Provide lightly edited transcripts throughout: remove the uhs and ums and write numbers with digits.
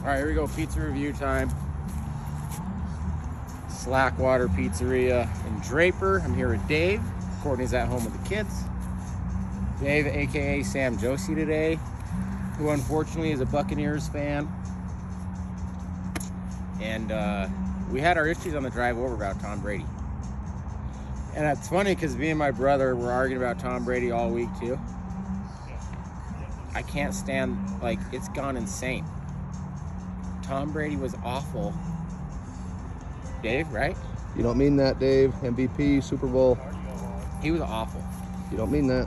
All right, here we go. Pizza review time. Slackwater Pizzeria in Draper. I'm here with Dave. Courtney's at home with the kids. Dave, aka Sam Josie today, who unfortunately is a Buccaneers fan. And we had our issues on the drive over about Tom Brady. And it's funny because me and my brother were arguing about Tom Brady all week too. I can't stand, like, it's gone insane. Tom Brady was awful. Dave, right? You don't mean that, Dave. MVP, Super Bowl. He was awful. You don't mean that.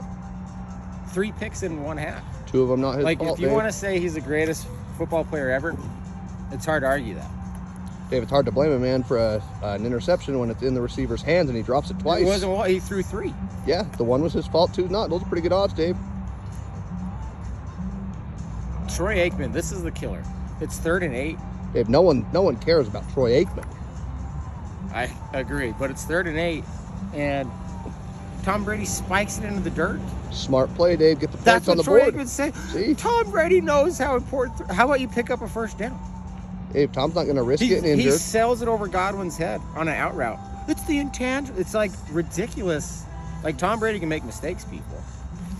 3 picks in one half. 2 of them not his like, fault, if you Dave. want to say he's the greatest football player ever, it's hard to argue that. Dave, it's hard to blame a man for an interception when it's in the receiver's hands and he drops it twice. It wasn't, he threw 3. Yeah, the one was his fault, 2 not. Those are pretty good odds, Dave. Troy Aikman, this is the killer. It's 3rd and 8. Dave, no one cares about Troy Aikman. I agree, but it's 3rd and 8, and Tom Brady spikes it into the dirt. Smart play, Dave. Get the That's points on what the Troy board. Aikman said. See? Tom Brady knows how important. How about you pick up a first down? Dave, Tom's not going to risk getting injured. He sells it over Godwin's head on an out route. It's the intangible. It's like ridiculous. Like, Tom Brady can make mistakes, people.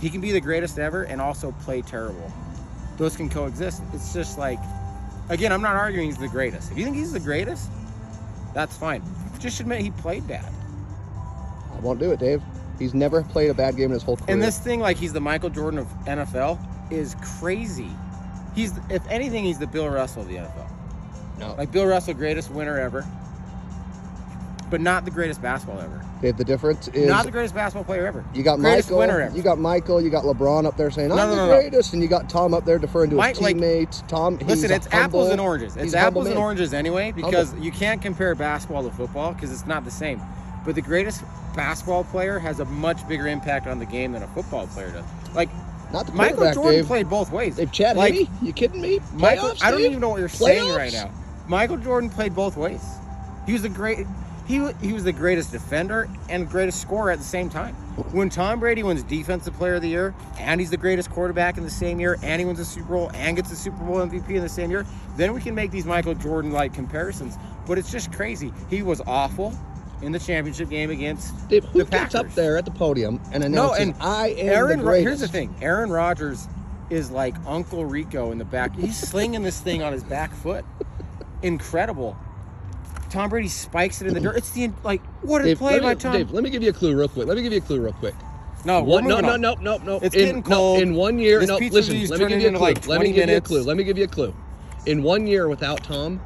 He can be the greatest ever and also play terrible. Those can coexist. It's just like, again, I'm not arguing he's the greatest. If you think he's the greatest, that's fine. Just admit he played bad. I won't do it, Dave. He's never played a bad game in his whole career. And this thing, like he's the Michael Jordan of NFL, is crazy. He's, if anything, he's the Bill Russell of the NFL. No. Like, Bill Russell, greatest winner ever, but not the greatest basketball ever. Dave, the difference is Not the greatest basketball player ever. you got greatest Michael, winner ever. you got Michael, you got LeBron up there saying, I'm No, the no, no. greatest, and you got Tom up there deferring to his teammates. Tom, he's Listen, a it's humble, apples and oranges. he's It's a humble apples and man. oranges anyway, because you can't compare basketball to football because it's not the same. But the greatest basketball player has a much bigger impact on the game than a football player does. Like, Not the Michael quarterback, Jordan Dave. played both ways. Dave, Chad like, Henne? You kidding me? Michael, Playoffs, I don't Dave? even know what you're saying Playoffs? right now. Michael Jordan played both ways. He was the great. He was the greatest defender and greatest scorer at the same time. When Tom Brady wins Defensive Player of the Year, and he's the greatest quarterback in the same year, and he wins a Super Bowl, and gets a Super Bowl MVP in the same year, then we can make these Michael Jordan-like comparisons. But it's just crazy. He was awful in the championship game against Dave, who the gets up Packers. there at the podium and announces, I am the greatest? Here's the thing. Aaron Rodgers is like Uncle Rico in the back. He's slinging this thing on his back foot. Incredible. Tom Brady spikes it in the dirt. It's the, like, what a Dave, play by Tom. Dave, let me give you a clue real quick. No, No. It's getting cold. In 1 year, This no, pizza listen, review's let me give turning you a into, clue. like, Let me 20 give you a minutes. clue. Let me give you a clue. In 1 year without Tom,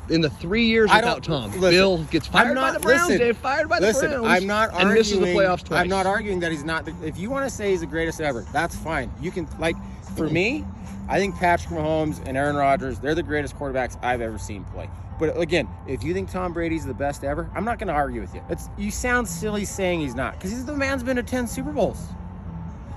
in the 3 years without Tom, Bill gets fired by the Browns, Dave, fired by the Browns. Listen, I'm not arguing. And misses the playoffs twice. I'm not arguing that he's not. If you want to say he's the greatest ever, that's fine. You can, like, for me, I think Patrick Mahomes and Aaron Rodgers, they're the greatest quarterbacks I've ever seen play. But again, if you think Tom Brady's the best ever, I'm not going to argue with you. You sound silly saying he's not, because the man's been to 10 Super Bowls.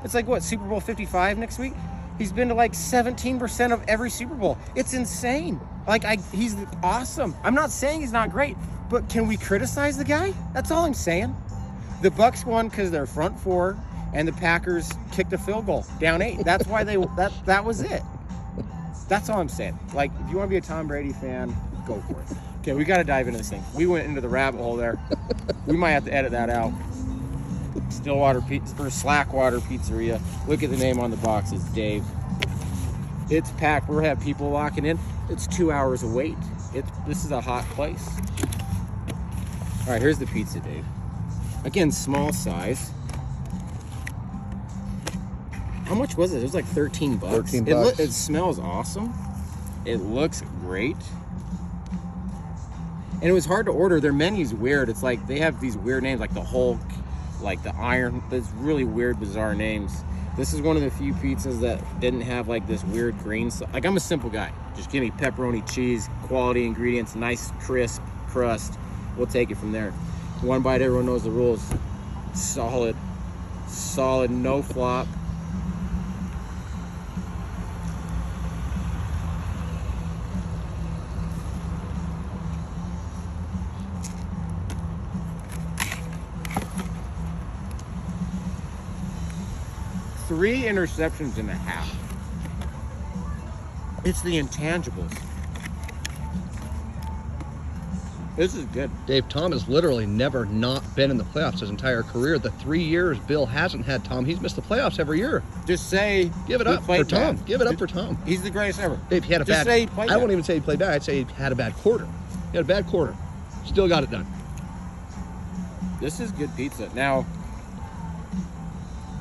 It's like, what, Super Bowl 55 next week? He's been to like 17% of every Super Bowl. It's insane. Like, he's awesome. I'm not saying he's not great, but can we criticize the guy? That's all I'm saying. The Bucs won because they're front 4, and the Packers kicked a field goal down 8. That's why that was it. That's all I'm saying. Like, if you want to be a Tom Brady fan, go for it. Okay, we got to dive into this thing. We went into the rabbit hole there. We might have to edit that out. Stillwater Pizza, or Slackwater Pizzeria. Look at the name on the box. It's Dave. It's packed. We're having people walking in. It's 2 hours of wait. This is a hot place. All right, here's the pizza, Dave. Again, small size. How much was it? It was like $13. $13. It smells awesome. It looks great. And it was hard to order. Their menu's weird. It's like they have these weird names, like the Hulk, like the Iron. There's really weird, bizarre names. This is one of the few pizzas that didn't have like this weird green stuff. Like, I'm a simple guy. Just give me pepperoni, cheese, quality ingredients, nice crisp crust. We'll take it from there. One bite, everyone knows the rules. Solid, no flop. Three interceptions and a half. It's the intangibles. This is good. Dave, Tom has literally never not been in the playoffs his entire career. The 3 years Bill hasn't had Tom, he's missed the playoffs every year. Just say, give it up for Tom. Give it up for Tom. He's the greatest ever. Dave, he had a bad. I won't even say he played bad. I'd say he had a bad quarter. He had a bad quarter. Still got it done. This is good pizza. Now,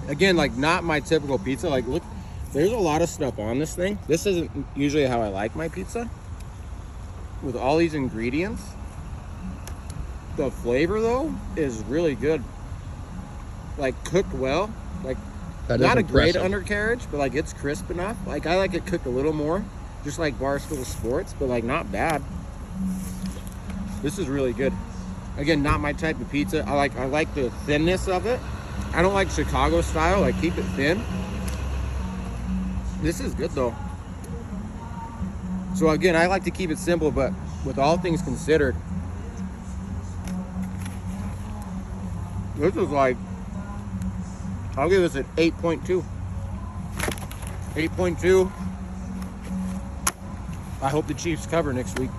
again, like not my typical pizza. Like, look, there's a lot of stuff on this thing. This isn't usually how I like my pizza. With all these ingredients. The flavor though is really good, like cooked well, like not a great undercarriage, but like it's crisp enough. Like I like it cooked a little more, just like Barstool Sports, but like not bad. This is really good. Again, not my type of pizza. I like the thinness of it. I don't like Chicago style. I keep it thin. This is good though. So again, I like to keep it simple, but with all things considered, this is like, I'll give this an 8.2. 8.2. I hope the Chiefs cover next week.